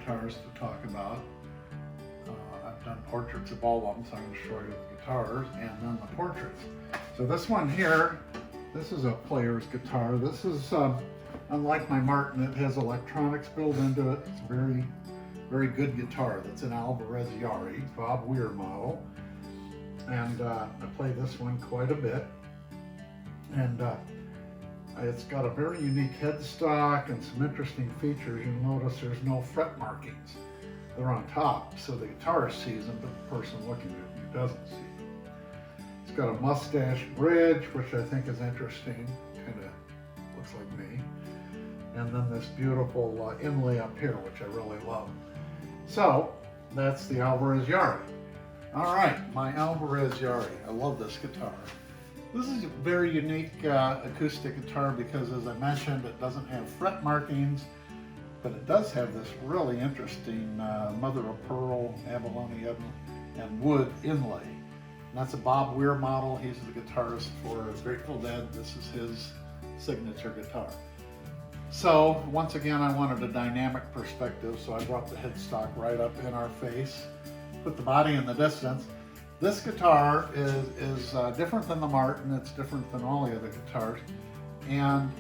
guitars to talk about. I've done portraits of all of them, so I'm going to show you the guitars and then the portraits. So this one here, this is a player's guitar. This is, unlike my Martin, it has electronics built into it. It's a very, very good guitar. That's an Alvarez Yairi, Bob Weir model. And I play this one quite a bit. And it's got a very unique headstock and some interesting features. You'll notice there's no fret markings. They're on top, so the guitarist sees them, but the person looking at it doesn't see them. It's got a mustache bridge, which I think is interesting. Kind of looks like me. And then this beautiful inlay up here, which I really love. So that's the Alvarez Yairi. All right, my Alvarez Yairi. I love this guitar. This is a very unique acoustic guitar because, as I mentioned, it doesn't have fret markings, but it does have this really interesting mother of pearl, abalone and wood inlay. And that's a Bob Weir model. He's the guitarist for Grateful Dead. This is his signature guitar. So once again, I wanted a dynamic perspective, so I brought the headstock right up in our face, put the body in the distance. This guitar is different than the Martin. It's different than all the other guitars. And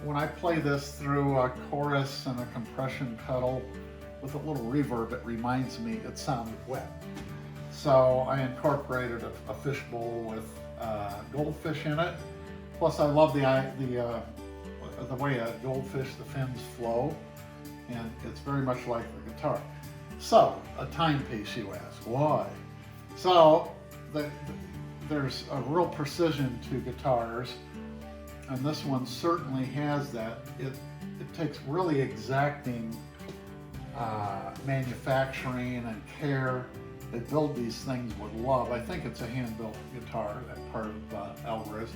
when I play this through a chorus and a compression pedal with a little reverb, it reminds me it sounded wet. So I incorporated a fishbowl with goldfish in it. Plus I love the way a goldfish, the fins flow, and it's very much like the guitar. So, a timepiece, you ask, why? So, there's a real precision to guitars, and this one certainly has that. It takes really exacting manufacturing and care. They build these things with love. I think it's a hand-built guitar, that part of Alvarez.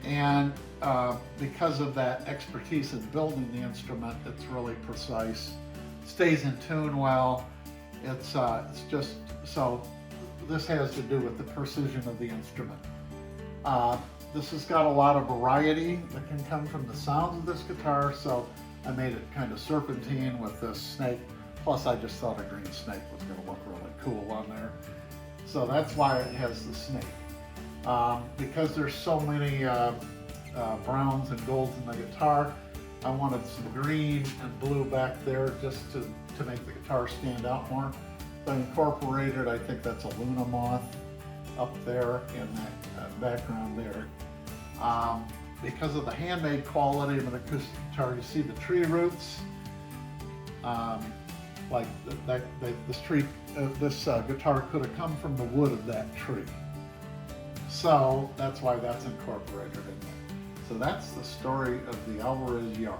And because of that expertise in building the instrument, it's really precise, stays in tune well. It's just, so this has to do with the precision of the instrument. This has got a lot of variety that can come from the sounds of this guitar, so I made it kind of serpentine with this snake. Plus I just thought a green snake was going to look really cool on there. So that's why it has the snake. Because there's so many browns and golds in the guitar, I wanted some green and blue back there just to make the guitar stand out more. So I incorporated, I think that's a Luna moth up there in that background there. Because of the handmade quality of an acoustic guitar, you see the tree roots. Like this guitar could have come from the wood of that tree. So that's why that's incorporated in there. So that's the story of the Alvarez Yairi.